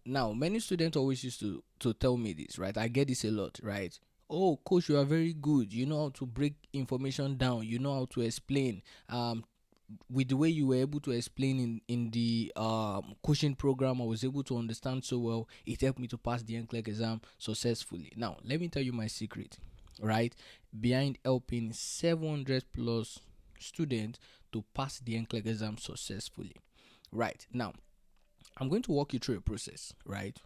Now, many students always used to tell me this, right? I get this a lot, right? Oh, coach, you are very good. You know how to break information down. You know how to explain. With the way you were able to explain in the coaching program, I was able to understand so well. It helped me to pass the NCLEX exam successfully. Now, let me tell you my secret, right? Behind helping 700 plus students to pass the NCLEX exam successfully. Right now, I'm going to walk you through a process, right?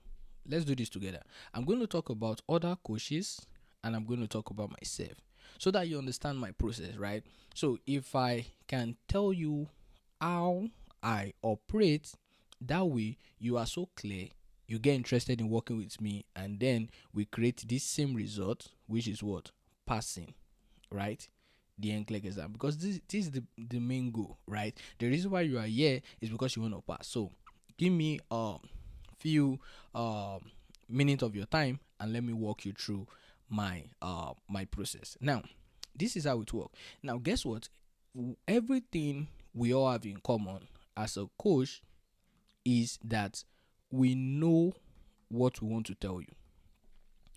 Let's do this together. I'm going to talk about other coaches and I'm going to talk about myself so that you understand my process, right? So if I can tell you how I operate, that way you are so clear, you get interested in working with me, and then we create this same result, which is what? Passing, right? The NCLEX exam. Because this is the main goal, right? The reason why you are here is because you want to pass. So give me few minutes of your time and let me walk you through my process. Now, this is how it works. Now, guess what? Everything we all have in common as a coach is that we know what we want to tell you.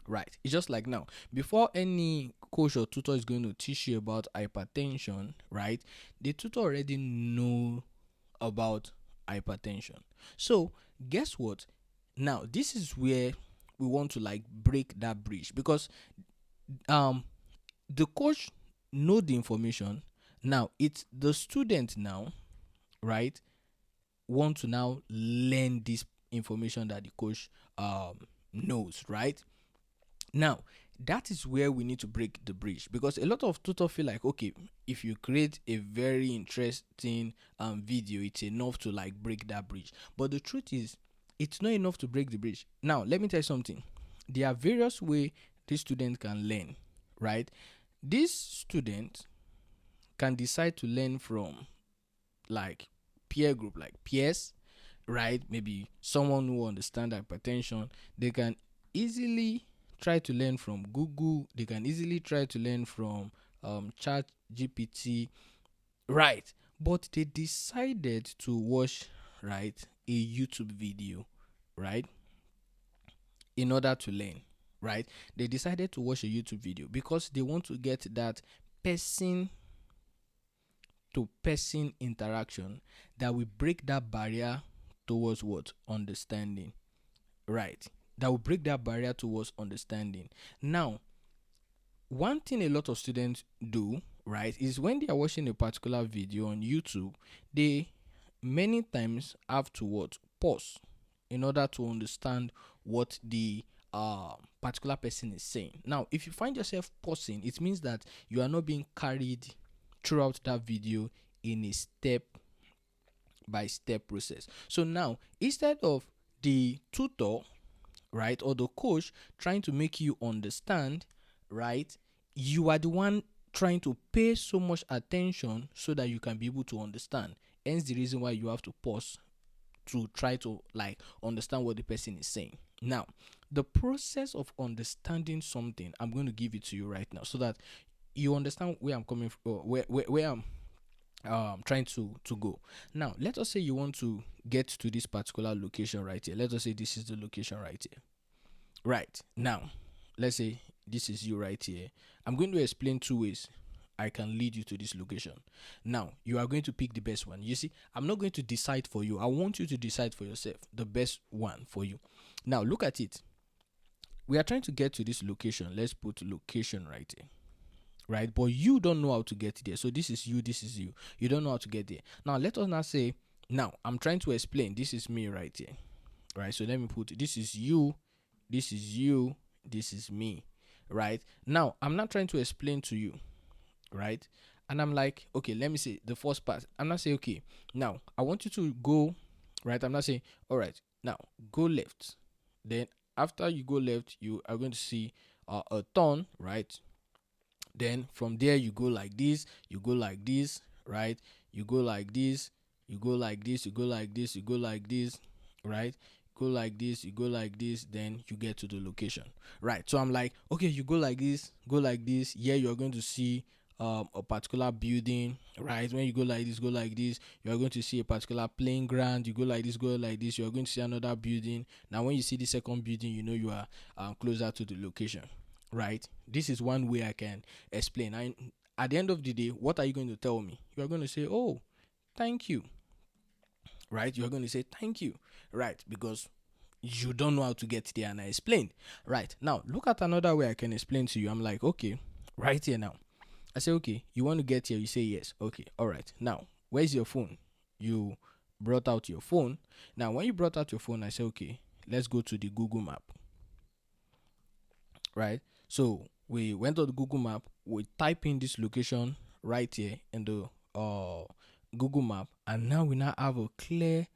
Right. It's just like now, before any coach or tutor is going to teach you about hypertension, right? The tutor already know about hypertension. So guess what? Now this is where we want to like break that bridge, because the coach know the information. Now it's the student now, right, want to now learn this information that the coach knows, right? Now, that is where we need to break the bridge, because a lot of tutors feel like, okay, if you create a very interesting video, it's enough to like break that bridge. But the truth is, it's not enough to break the bridge. Now, let me tell you something. There are various ways this student can learn, right? This student can decide to learn from like peer group, like peers, right? Maybe someone who understand hypertension. They can easily try to learn from Google. They can easily try to learn from Chat GPT, right? But they decided to watch, right, a YouTube video, right, in order to learn, right? They decided to watch a YouTube video because they want to get that person to person interaction that will break that barrier towards what? Understanding, right? That will break that barrier towards understanding. Now, one thing a lot of students do, right, is when they are watching a particular video on YouTube, they many times have to what? Pause in order to understand what the particular person is saying. Now, if you find yourself pausing, it means that you are not being carried throughout that video in a step by step process. So now, instead of the tutor, right, or the coach trying to make you understand, right, you are the one trying to pay so much attention so that you can be able to understand. Hence the reason why you have to pause to try to like understand what the person is saying. Now, the process of understanding something, I'm going to give it to you right now so that you understand where I'm coming from, where I'm trying to go. Now, let us say you want to get to this particular location right here. Let us say this is the location right here. Right now, let's say this is you right here. I'm going to explain two ways I can lead you to this location. Now, you are going to pick the best one. You see, I'm not going to decide for you. I want you to decide for yourself the best one for you. Now, look at it. We are trying to get to this location. Let's put location right here. Right? But you don't know how to get there. So this is you, this is you. You don't know how to get there. Now, let us now say, now, I'm trying to explain. This is me right here. Right? So let me put, this is you, this is you, this is me. Right? Now, I'm not trying to explain to you, right? And I'm like, okay, let me say the first part. I'm not saying, okay, now I want you to go, right? I'm not saying, all right, now go left. Then after you go left, you are going to see a turn, right? Then from there you go like this, you go like this, right? You go like this, you go like this, you go like this, you go like this, right? Go like this, you go like this, then you get to the location, right? So I'm like, okay, you go like this, go like this. Here you're going to see a particular building, right? When you go like this, go like this, you are going to see a particular playing ground. You go like this, go like this, you are going to see another building. Now when you see the second building, you know you are closer to the location, right? This is one way I can explain. And at the end of the day, what are you going to tell me? You are going to say, oh, thank you, right? You're going to say thank you, right? Because you don't know how to get there, and I explained. Right now, look at another way I can explain to you. I'm like, okay, right here now. I say, okay, you want to get here? You say yes. Okay, all right. Now, where's your phone? You brought out your phone. Now, when you brought out your phone, I say, okay, let's go to the Google Map. Right. So we went to the Google Map. We type in this location right here in the Google Map, and now we now have a clear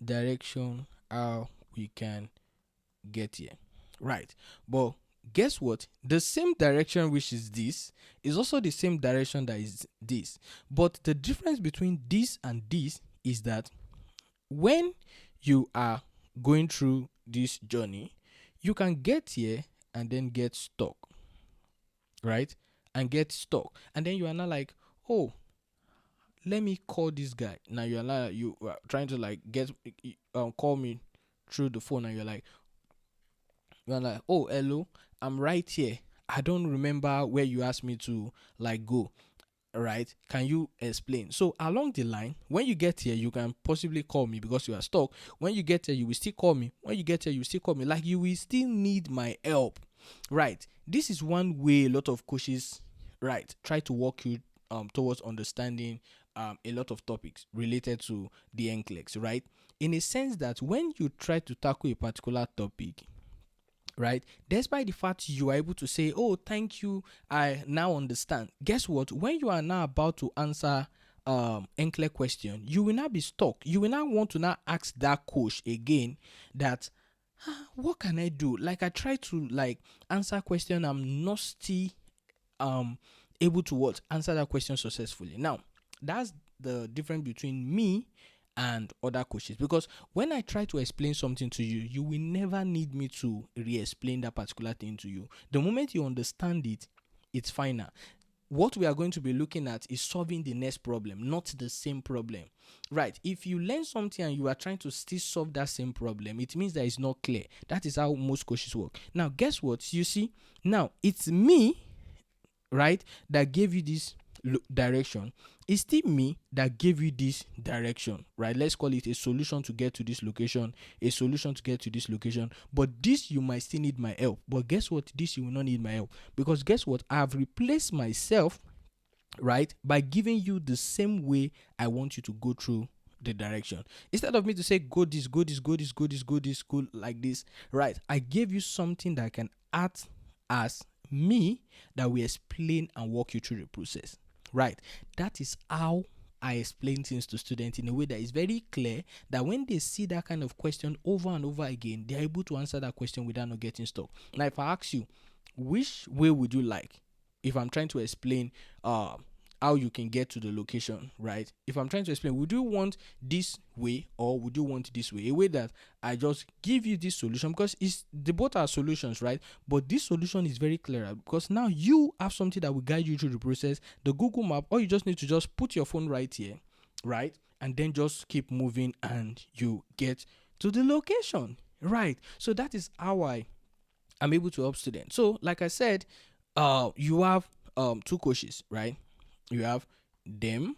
direction how we can get here, right? But guess what? The same direction, which is this, is also the same direction that is this. But the difference between this and this is that when you are going through this journey, you can get here and then get stuck, right? And get stuck, and then you are not like, oh, let me call this guy. Now you are trying to like get call me through the phone, and you're like, oh, hello, I'm right here. I don't remember where you asked me to like go, right? Can you explain? So along the line, when you get here, you can possibly call me because you are stuck. When you get here, you will still call me. When you get here, you will still call me. Like, you will still need my help, right? This is one way a lot of coaches, right, try to walk you towards understanding a lot of topics related to the NCLEX, right? In a sense that when you try to tackle a particular topic, right, despite the fact you are able to say, oh, thank you, I now understand, guess what? When you are now about to answer NCLEX question, you will not be stuck. You will not want to now ask that coach again that, what can I do? Like, I try to like answer question, I'm not still able to what answer that question successfully. Now, that's the difference between me and other coaches, because when I try to explain something to you, you will never need me to re-explain that particular thing to you. The moment you understand it, it's final. What we are going to be looking at is solving the next problem, not the same problem, right? If you learn something and you are trying to still solve that same problem, it means that it's not clear. That is how most coaches work. Now, guess what? You see, now it's me, right, that gave you this direction. It's still me that gave you this direction, right? Let's call it a solution to get to this location, a solution to get to this location. But this, you might still need my help. But guess what? This, you will not need my help, because guess what? I have replaced myself, right, by giving you the same way I want you to go through the direction. Instead of me to say go this, go this, go this, go this, go this, go like this, right, I gave you something that can act as me, that will explain and walk you through the process, right? That is how I explain things to students in a way that is very clear, that when they see that kind of question over and over again, they're able to answer that question without not getting stuck. Now, if I ask you, which way would you like? If I'm trying to explain how you can get to the location, right? If I'm trying to explain, would you want this way or would you want this way? A way that I just give you this solution, because the both are solutions, right? But this solution is very clear because now you have something that will guide you through the process. The Google Map, all you just need to just put your phone right here, right? And then just keep moving and you get to the location, right? So that is how I'm able to help students. So like I said, you have two coaches, right? You have them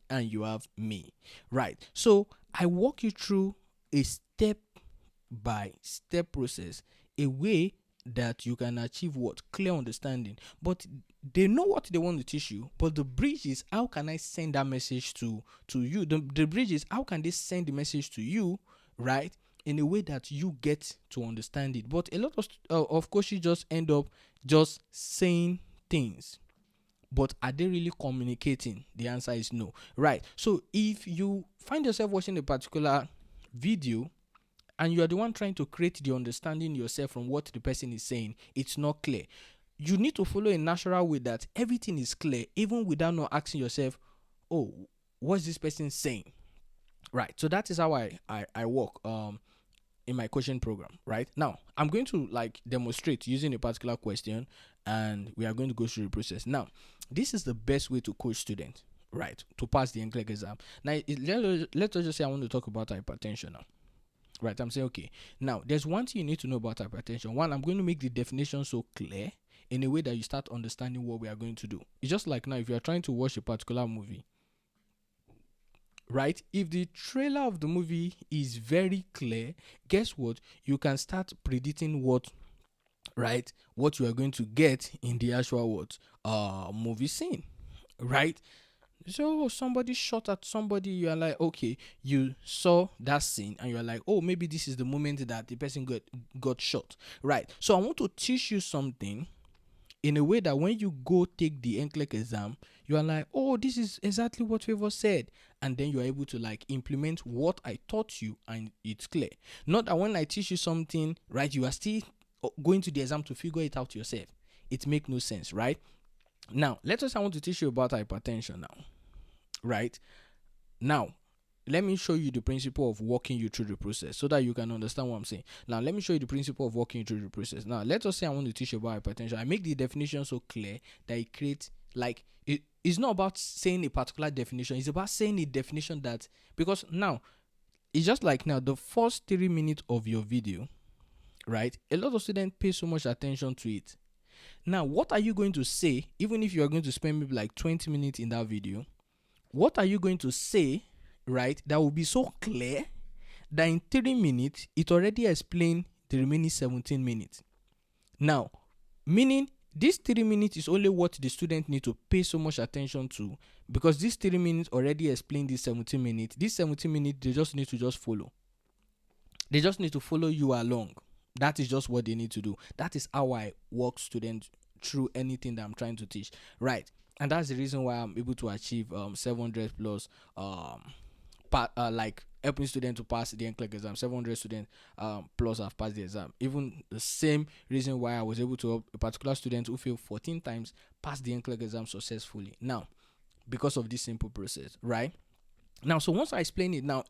and you have me, right? So I walk you through a step by step process, a way that you can achieve what? Clear understanding. But they know what they want to teach you, but the bridge is, how can I send that message to you? The bridge is, how can they send the message to you, right, in a way that you get to understand it. But a lot of course, you just end up just saying things, but are they really communicating? The answer is no, right? So if you find yourself watching a particular video and you are the one trying to create the understanding yourself from what the person is saying, it's not clear. You need to follow a natural way that everything is clear, even without not asking yourself, oh, what's this person saying? Right. So that is how I work in my coaching program, right? Now, I'm going to like demonstrate using a particular question, and we are going to go through the process. Now, this is the best way to coach students, right, to pass the NCLEX exam. Now, let's just say I want to talk about hypertension now. Right, I'm saying, okay, now there's one thing you need to know about hypertension. One, I'm going to make the definition so clear in a way that you start understanding what we are going to do. It's just like now, if you're trying to watch a particular movie, right? If the trailer of the movie is very clear, guess what? You can start predicting what you are going to get in the actual movie scene, right? So somebody shot at somebody, you are like, okay, you saw that scene and you're like, oh, maybe this is the moment that the person got shot, right? So I want to teach you something in a way that when you go take the NCLEX exam, you are like, oh, this is exactly what Favour said, and then you're able to like implement what I taught you, and it's clear. Not that when I teach you something, right, you are still going to the exam to figure it out yourself. It makes no sense, right? Now, I want to teach you about hypertension now, right? Now, let me show you the principle of walking you through the process so that you can understand what I'm saying. Now, let me show you the principle of walking you through the process. Now, let us say I want to teach you about hypertension. I make the definition so clear that it creates, like, it's not about saying a particular definition. It's about saying a definition that, because now, it's just like now, the first 3 minutes of your video, right? A lot of students pay so much attention to it. Now, what are you going to say, even if you are going to spend maybe like 20 minutes in that video? What are you going to say, right, that will be so clear that in 3 minutes, it already explained the remaining 17 minutes? Now, meaning this 3 minutes is only what the student need to pay so much attention to, because this 3 minutes already explained this 17 minutes. This 17 minutes, they just need to just follow. They just need to follow you along. That is just what they need to do. That is how I walk students through anything that I'm trying to teach, right? And that's the reason why I'm able to achieve 700 plus, like helping students to pass the NCLEX exam. 700 students plus have passed the exam. Even the same reason why I was able to help a particular student who failed 14 times pass the NCLEX exam successfully. Now, because of this simple process, right? Now, so once I explain it, now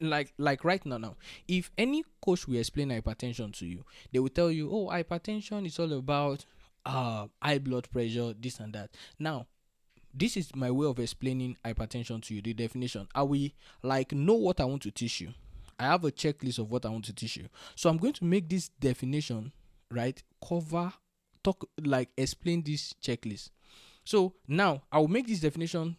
like right now, if any coach will explain hypertension to you, they will tell you, oh, hypertension is all about high blood pressure, this and that. Now, this is my way of explaining hypertension to you, the definition. I will like know what I want to teach you. I have a checklist of what I want to teach you. So I'm going to make this definition, right, explain this checklist. So now I will make this definition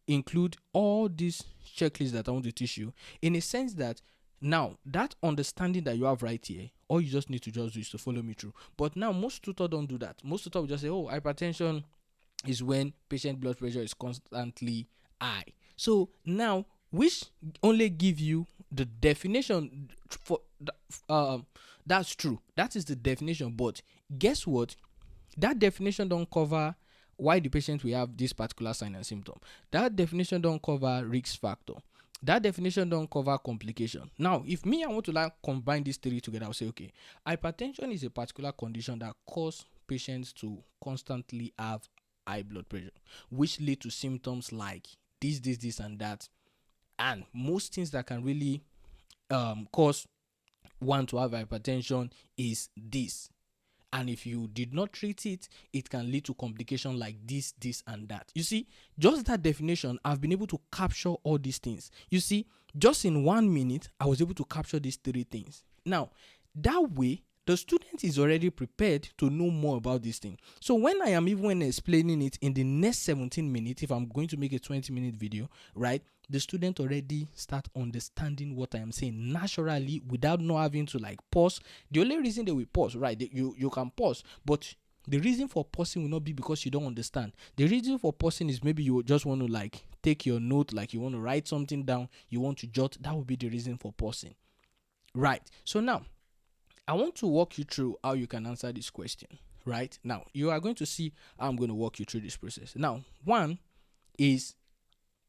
include all these checklists that I want to teach you, in a sense that now that understanding that you have right here, all you just need to just do is to follow me through. But now most tutors don't do that. Most tutors will just say, oh, hypertension is when patient blood pressure is constantly high. So now, which only give you the definition for that's true. That is the definition. But guess what? That definition don't cover why the patient will have this particular sign and symptom. That definition don't cover risk factor. That definition don't cover complication. Now, if I want to like combine these three together, I'll say, okay, hypertension is a particular condition that causes patients to constantly have high blood pressure, which lead to symptoms like this, and that. And most things that can really cause one to have hypertension is this. And if you did not treat it, it can lead to complications like this, and that. You see, just that definition, I've been able to capture all these things. You see, just in 1 minute, I was able to capture these 3 things. Now, that way, the student is already prepared to know more about this thing. So when I am even explaining it in the next 17 minutes, if I'm going to make a 20-minute video, right, the student already start understanding what I am saying naturally without not having to like pause. The only reason they will pause, right, you can pause, but the reason for pausing will not be because you don't understand. The reason for pausing is maybe you just want to like take your note, like you want to write something down, you want to jot. That would be the reason for pausing, right? So now, I want to walk you through how you can answer this question, right? Now, you are going to see how I'm going to walk you through this process. Now, one is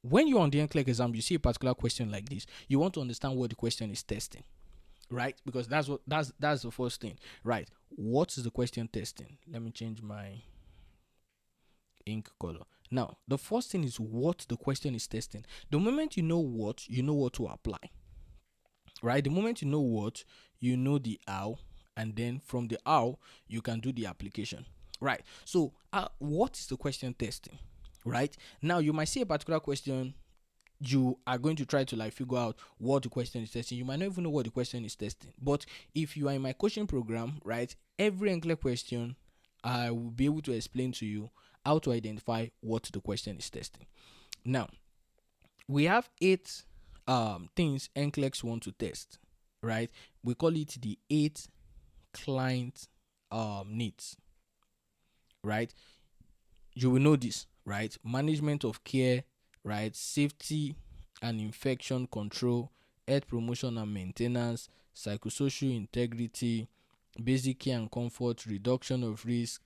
when you're on the NCLEX exam, you see a particular question like this. You want to understand what the question is testing, right? Because that's the first thing, right? What is the question testing? Let me change my ink color. Now, the first thing is what the question is testing. The moment you know what to apply. right? The moment you know what, you know the how, and then from the how, you can do the application, right? So, what is the question testing, right? Now, you might see a particular question, you are going to try to like figure out what the question is testing. You might not even know what the question is testing. But if you are in my coaching program, right, every NCLEX question, I will be able to explain to you how to identify what the question is testing. Now, we have 8 things NCLEX want to test, right? We call it the 8 client needs, right? You will know this, right? Management of care, right? Safety and infection control, health promotion and maintenance, psychosocial integrity, basic care and comfort, reduction of risk,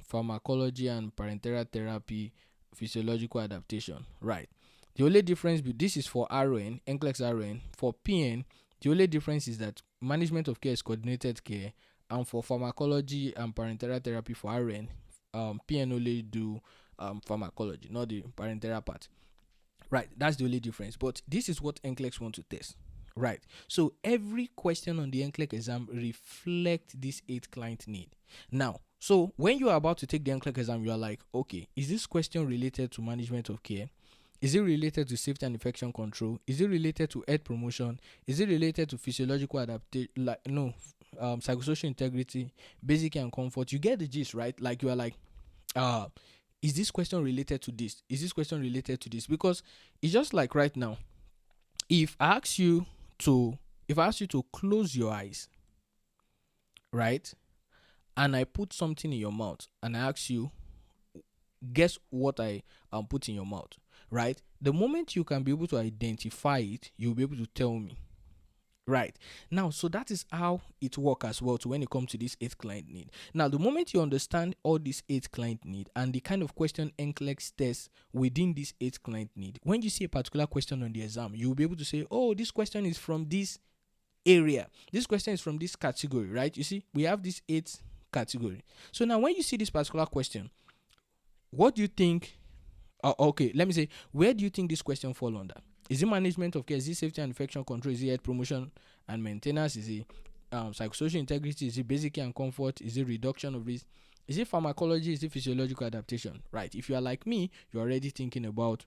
pharmacology and parenteral therapy, physiological adaptation, right? The only difference, this is for RN, NCLEX-RN. For PN, the only difference is that management of care is coordinated care, and for pharmacology and parenteral therapy for RN, PN only do pharmacology, not the parenteral part. Right, that's the only difference. But this is what NCLEX want to test. Right. So every question on the NCLEX exam reflect this 8 client need. Now, so when you are about to take the NCLEX exam, you are like, okay, is this question related to management of care? Is it related to safety and infection control? Is it related to health promotion? Is it related to physiological adaptation? Like, no, psychosocial integrity, basic and comfort. You get the gist, right? Like, you are like, is this question related to this? Is this question related to this? Because it's just like right now, if I ask you to close your eyes, right, and I put something in your mouth, and I ask you, guess what I put in your mouth, right? The moment you can be able to identify it, you'll be able to tell me. Right. Now, so that is how it works as well to when it comes to this 8 client need. Now, the moment you understand all these 8 client need and the kind of question NCLEX tests within this 8 client need, when you see a particular question on the exam, you'll be able to say, oh, this question is from this area. This question is from this category, right? You see, we have this 8 category. So now when you see this particular question, what do you think? Okay, let me say, where do you think this question fall under? Is it management of care? Is it safety and infection control? Is it health promotion and maintenance? Is it psychosocial integrity? Is it basic care and comfort? Is it reduction of risk? Is it pharmacology? Is it physiological adaptation? Right. If you are like me, you're already thinking about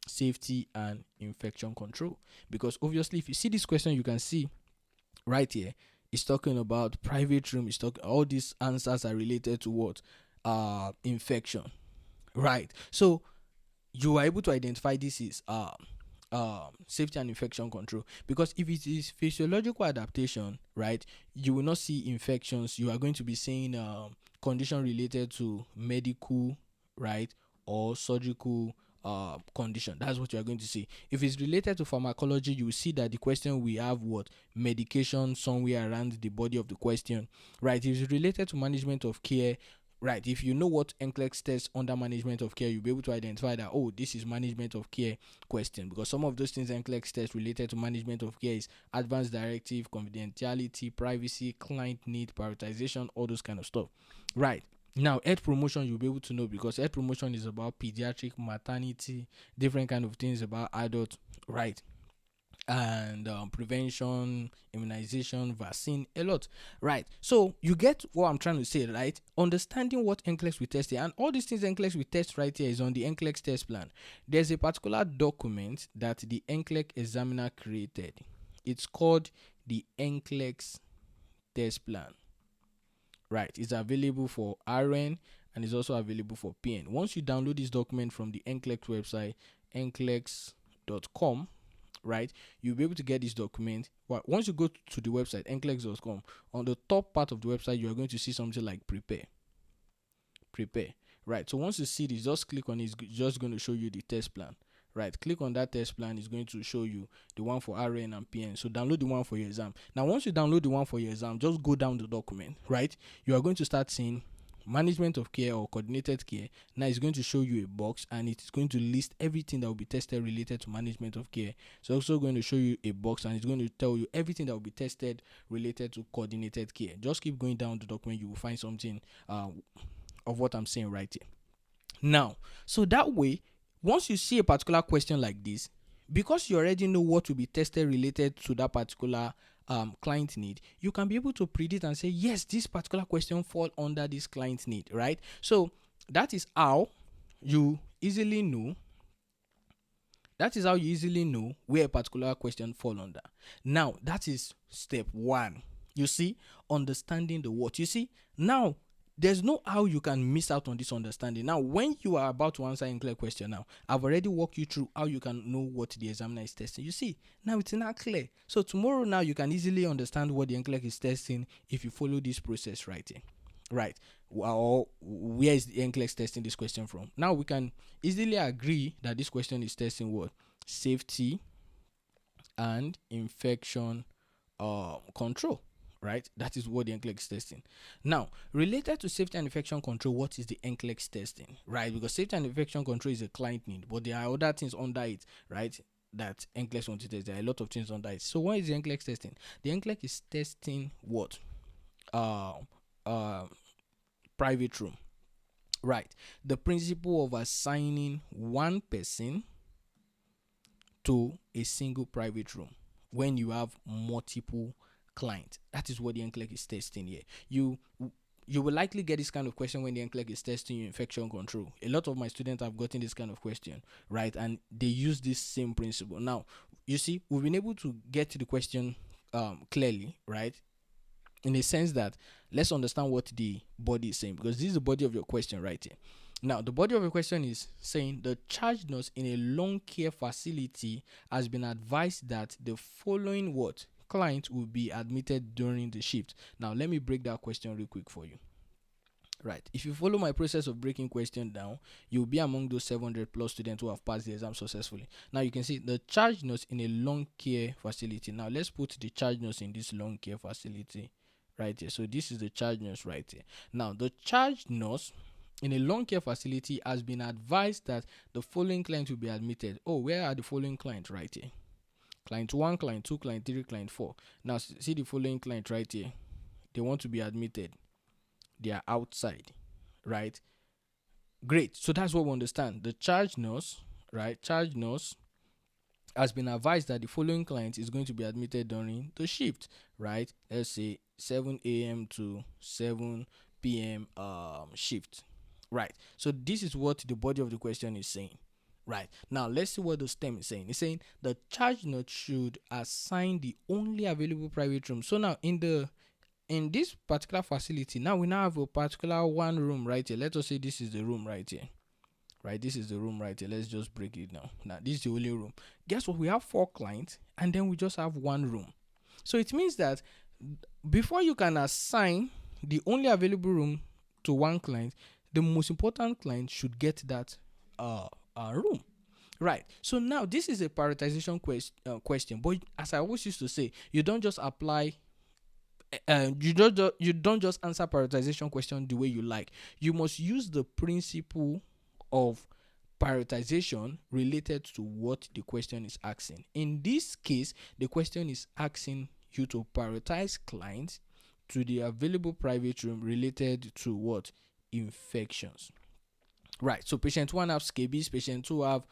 safety and infection control. Because obviously, if you see this question, you can see right here, it's talking about private room. It's talking, all these answers are related to what? Infection. Right. So you are able to identify this is safety and infection control, because if it is physiological adaptation, right, you will not see infections. You are going to be saying condition related to medical, right, or surgical condition. That's what you are going to see. If it's related to pharmacology, you will see that the question we have what medication somewhere around the body of the question, right? If it's related to management of care, right, if you know what NCLEX tests under management of care, you'll be able to identify that, oh, this is management of care question, because some of those things NCLEX tests related to management of care is advanced directive, confidentiality, privacy, client need, prioritization, all those kind of stuff, right? Now, health promotion, you'll be able to know, because health promotion is about pediatric, maternity, different kind of things about adult, right? And prevention, immunization, vaccine, a lot, right? So you get what I'm trying to say, right? Understanding what NCLEX will test here, and all these things NCLEX will test right here is on the NCLEX test plan. There's a particular document that the NCLEX examiner created. It's called the NCLEX test plan, right? It's available for RN and it's also available for PN. Once you download this document from the NCLEX website, nclex.com, right, you'll be able to get this document. Well, once you go to the website nclex.com, on the top part of the website you are going to see something like prepare, right? So once you see this, just click on it. It's just going to show you the test plan, right? Click on that test plan. It's going to show you the one for RN and PN. So download the one for your exam. Now once you download the one for your exam, just go down the document, right? You are going to start seeing management of care or coordinated care. Now it's going to show you a box and it's going to list everything that will be tested related to management of care. It's also going to show you a box and it's going to tell you everything that will be tested related to coordinated care. Just keep going down the document, you will find something of what I'm saying right here. Now, so that way, once you see a particular question like this, because you already know what will be tested related to that particular client need, you can be able to predict and say, yes, this particular question fall under this client need, right? So that is how you easily know where a particular question fall under. Now, that is step one. You see, understanding the what. You see, now there's no how you can miss out on this understanding. Now, when you are about to answer NCLEX question, now I've already walked you through how you can know what the examiner is testing. You see, now it's not clear. So tomorrow, now you can easily understand what the NCLEX is testing if you follow this process right here. Right. Or where is the NCLEX testing this question from? Now we can easily agree that this question is testing what? Safety and infection control. Right? That is what the NCLEX is testing. Now, related to safety and infection control, what is the NCLEX testing? Right? Because safety and infection control is a client need, but there are other things under it, right? That NCLEX wants to test. There are a lot of things under it. So what is the NCLEX testing? The NCLEX is testing what? Private room. Right. The principle of assigning one person to a single private room when you have multiple clients. That is what the NCLEX is testing here. You will likely get this kind of question when the NCLEX is testing your infection control. A lot of my students have gotten this kind of question, right? And they use this same principle. Now, you see, we've been able to get to the question clearly, right? In a sense that let's understand what the body is saying, because this is the body of your question right here. Now, the body of your question is saying the charge nurse in a long care facility has been advised that the following what client will be admitted during the shift. Now, let me break that question real quick for you. Right. If you follow my process of breaking question down, you'll be among those 700 plus students who have passed the exam successfully. Now you can see the charge nurse in a long care facility. Now let's put the charge nurse in this long care facility right here. So this is the charge nurse right here. Now the charge nurse in a long care facility has been advised that the following clients will be admitted. Oh, where are the following clients? Right here. Client 1, client 2, client 3, client 4. Now see the following client right here. They want to be admitted. They are outside, right? Great. So that's what we understand. The charge nurse, right? Charge nurse has been advised that the following client is going to be admitted during the shift, right? Let's say 7 a.m. to 7 p.m. Shift, right? So this is what the body of the question is saying, right? Now let's see what the STEM is saying. It's saying the charge nurse should assign the only available private room. So now in this particular facility, now we now have a particular one room right here. Let us say this is the room right here. Right, this is the room right here. Let's just break it now. Now, this is the only room. Guess what? We have 4 clients, and then we just have one room. So it means that before you can assign the only available room to one client, the most important client should get that room. Right. So now this is a prioritization question. But as I always used to say, you don't just apply. You don't just answer prioritization question the way you like. You must use the principle of prioritization related to what the question is asking. In this case, the question is asking you to prioritize clients to the available private room related to what? Infections. Right. So patient 1 have scabies, patient 2 have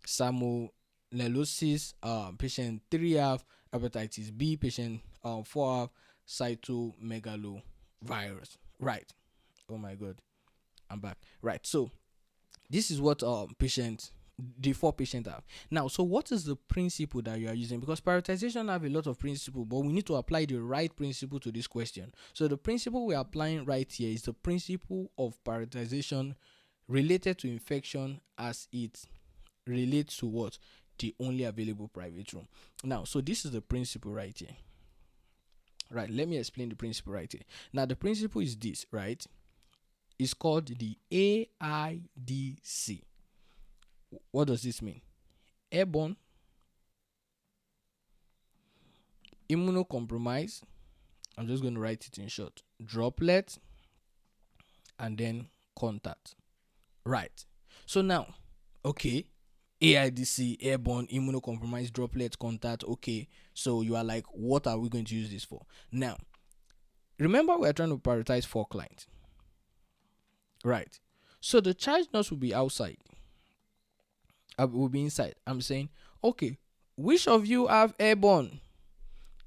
salmonellosis, patient 3 have hepatitis B, patient 4 have cytomegalovirus. Right. Oh my god, I'm back. Right. So this is what the 4 patients have. Now, so what is the principle that you are using? Because prioritization have a lot of principle, but we need to apply the right principle to this question. So the principle we're applying right here is the principle of prioritization related to infection as it relates to what? The only available private room. Now, so this is the principle right here. Right, let me explain the principle right here. Now, the principle is this, right? It's called the AIDC. What does this mean? Airborne, immunocompromised, I'm just going to write it in short, droplet, and then contact. Right. So now, okay, AIDC, airborne, immunocompromised, droplet, contact. Okay, so you are like, what are we going to use this for? Now, remember we're trying to prioritize 4 clients. Right. So the charge nurse will be outside. will be inside. I'm saying, okay, which of you have airborne?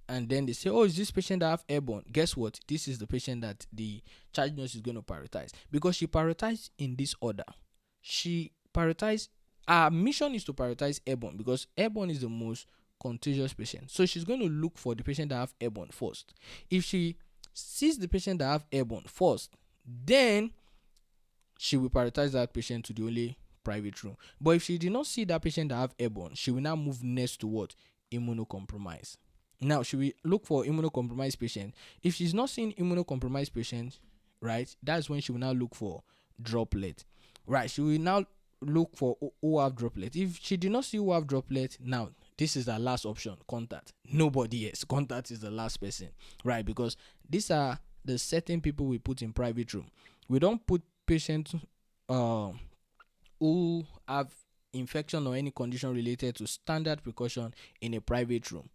And then they say, oh, is this patient that have airborne? Guess what? This is the patient that the charge nurse is going to prioritize, because she prioritized in this order. She prioritized, our mission is to prioritize airborne because airborne is the most contagious patient. So she's going to look for the patient that have airborne first. If she sees the patient that have airborne first, then she will prioritize that patient to the only private room. But if she did not see that patient that have airborne, she will now move next to what? Immunocompromised. Now she will look for immunocompromised patient. If she's not seeing immunocompromised patient, right, that's when she will now look for droplet. Right, she will now look for who have droplet. If she did not see who have droplet, now this is the last option, contact. Nobody else. Contact is the last person, right? Because these are the certain people we put in private room. We don't put patients who have infection or any condition related to standard precaution in a private room,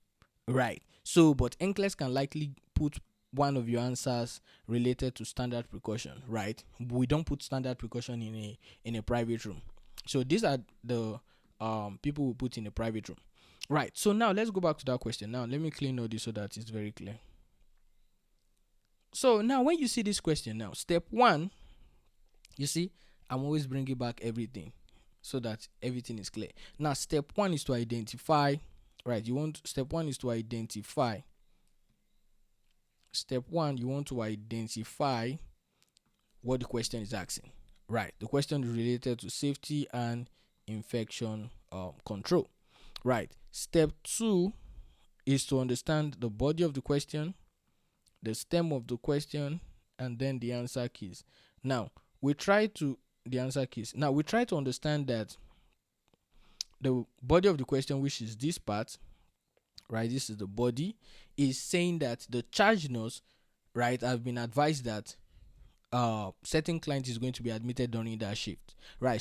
right? So, but NCLEX can likely put one of your answers related to standard precaution, right? We don't put standard precaution in a private room. So these are the people we put in a private room, right? So now let's go back to that question. Now let me clean all this so that it's very clear. So now when you see this question, now step one, you see, I'm always bringing back everything so that everything is clear. Now step one is to identify, right? Step one is to identify. Step one, you want to identify what the question is asking, right? The question is related to safety and infection control, right? Step two is to understand the body of the question, the stem of the question, and then the answer keys. Now we try to understand that the body of the question, which is this part, right, this is the body, is saying that the charge nurse, right, have been advised that certain client is going to be admitted during that shift, right?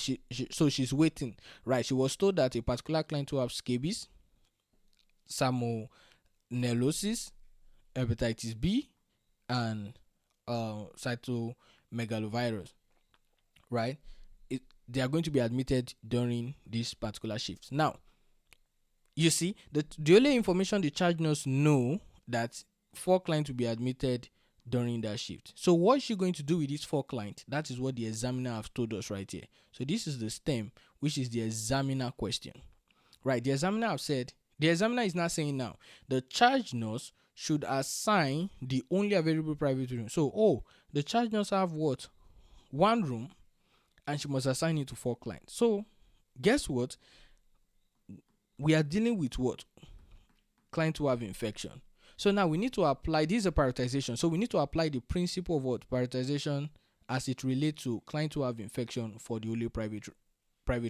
So she's waiting, right? She was told that a particular client will have scabies, salmonellosis, hepatitis B, and cytomegalovirus, right? They are going to be admitted during this particular shift. Now, you see, the only information the charge nurse know that 4 clients will be admitted during that shift. So what is she going to do with these 4 clients? That is what the examiner has told us right here. So this is the stem, which is the examiner question, right? The examiner is not saying now the charge nurse should assign the only available private room. So, the charge nurse have what? 1 room, and she must assign it to 4 clients. So guess what? We are dealing with what? Clients who have infection. So now we need to apply, this is a prioritization. So we need to apply the principle of what? Prioritization as it relates to clients who have infection for the only private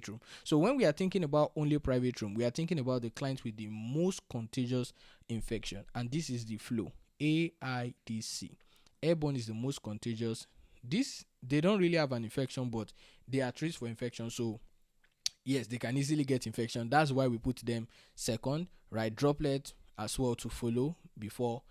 room. So when we are thinking about only private room, we are thinking about the clients with the most contagious infection. And this is the flow, AIDS. Airborne is the most contagious. They don't really have an infection, but they are at risk for infection. So yes, they can easily get infection. That's why we put them second, right? Droplet as well to follow before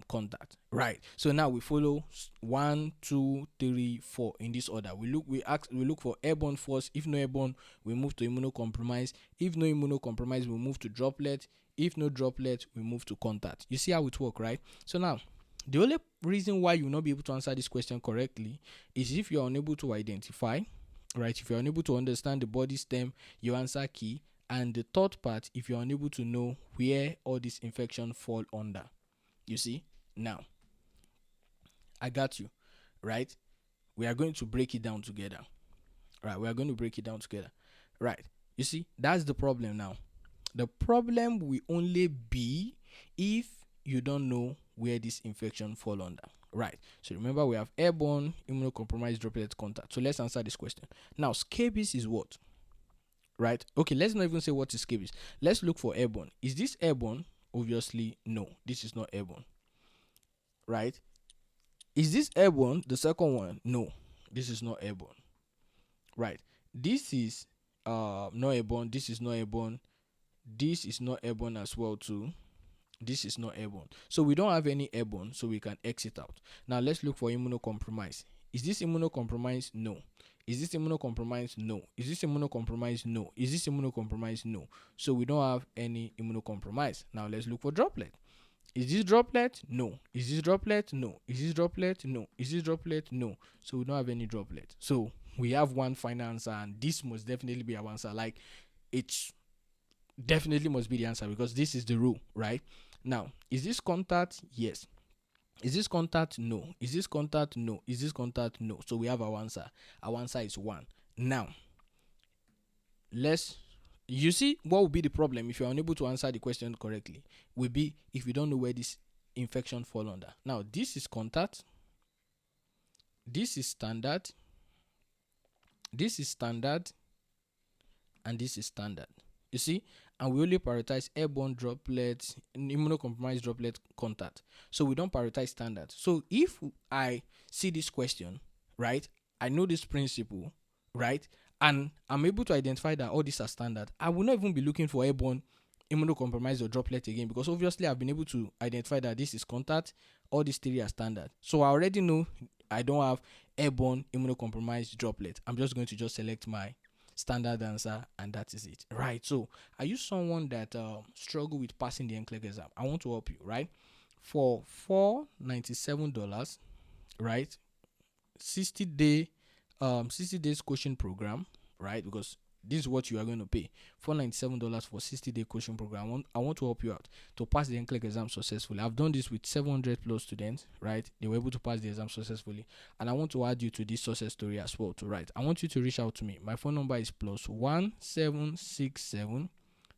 contact, right? So now we follow 1, 2, 3, 4 in this order. We look for airborne first. If no airborne, we move to immunocompromised. If no immunocompromised, we move to droplet. If no droplet, we move to contact. You see how it works, right? So now the only reason why you will not be able to answer this question correctly is if you are unable to identify, right? If you're unable to understand the body stem, your answer key, and the third part, if you're unable to know where all this infection fall under. You see? Now, I got you, right? We are going to break it down together. Right? We are going to break it down together. Right? You see? That's the problem now. The problem will only be if you don't know where this infection fall under. Right. So remember, we have airborne, immunocompromised, droplet, contact. So let's answer this question. Now, scabies is what? Right. Okay, let's not even say what is scabies. Let's look for airborne. Is this airborne? Obviously, no. This is not airborne. Right. Is this airborne? The second one? No. This is not airborne. Right. This is not airborne. This is not airborne. This is not airborne as well too. This is not airborne. So we don't have any airborne, so we can exit out. Now let's look for immunocompromised. Is this immunocompromised? No. Is this immunocompromised? No. Is this immunocompromised? No. Is this immunocompromised? No. So we don't have any immunocompromise. Now let's look for droplet. Is this droplet? No. Is this droplet? No. Is this droplet? No. Is this droplet? No. So we don't have any droplet. So we have one final answer, and this must definitely be our answer. Like, it's definitely must be the answer because this is the rule, right? Now, is this contact? Yes. Is this contact? No. Is this contact? No. Is this contact? No. So we have our answer. Our answer is 1. Now, you see what would be the problem if you're unable to answer the question correctly? Will be if you don't know where this infection fall under. Now, this is contact. This is standard. This is standard. And this is standard. You see? And we only prioritize airborne droplets, immunocompromised droplet contact. So we don't prioritize standard. So if I see this question, right, I know this principle, right, and I'm able to identify that all these are standard, I will not even be looking for airborne, immunocompromised or droplet again, because obviously I've been able to identify that this is contact, all these 3 are standard. So I already know I don't have airborne, immunocompromised droplet. I'm just going to just select my standard answer, and that is it, right? So are you someone that struggle with passing the NCLEX exam? I want to help you, right? For $497, right, 60 days coaching program, right? Because this is what you are going to pay. $497 for 60-day coaching program. I want to help you out to pass the NCLEX exam successfully. I've done this with 700 plus students, right? They were able to pass the exam successfully, and I want to add you to this success story as well. To write, I want you to reach out to me. My phone number is +1 767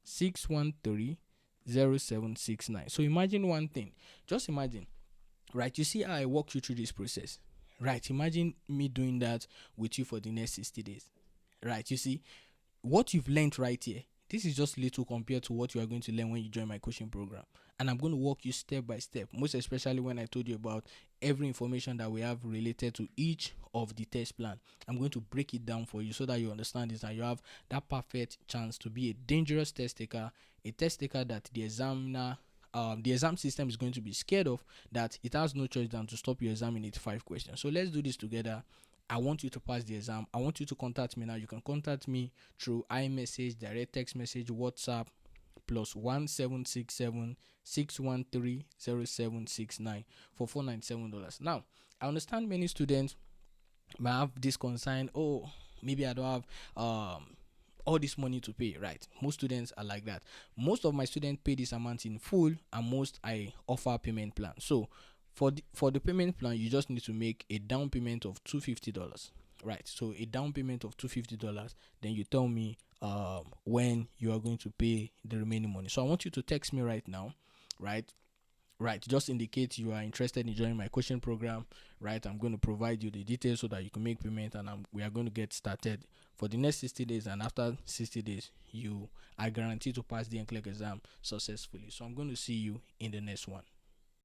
613 0769. So imagine one thing. Just imagine, right? You see how I walk you through this process, right? Imagine me doing that with you for the next 60 days, right? You see what you've learned right here. This is just little compared to what you are going to learn when you join my coaching program. And I'm going to walk you step by step, most especially when I told you about every information that we have related to each of the test plan. I'm going to break it down for you so that you understand this and you have that perfect chance to be a dangerous test taker, a test taker that the examiner, the exam system is going to be scared of, that it has no choice than to stop your exam in 85 questions. So let's do this together. I want you to pass the exam. I want you to contact me now. You can contact me through iMessage, direct text message, WhatsApp, +1 767 613 0769 for $497. Now, I understand many students might have this concern. Oh, maybe I don't have all this money to pay, right? Most students are like that. Most of my students pay this amount in full, and most I offer payment plan. So for the payment plan, you just need to make a down payment of $250, right? So a down payment of $250, then you tell me when you are going to pay the remaining money. So I want you to text me right now, right? Just indicate you are interested in joining my coaching program, right? I'm going to provide you the details so that you can make payment, and we are going to get started for the next 60 days. And after 60 days, I guarantee to pass the NCLEX exam successfully. So I'm going to see you in the next one.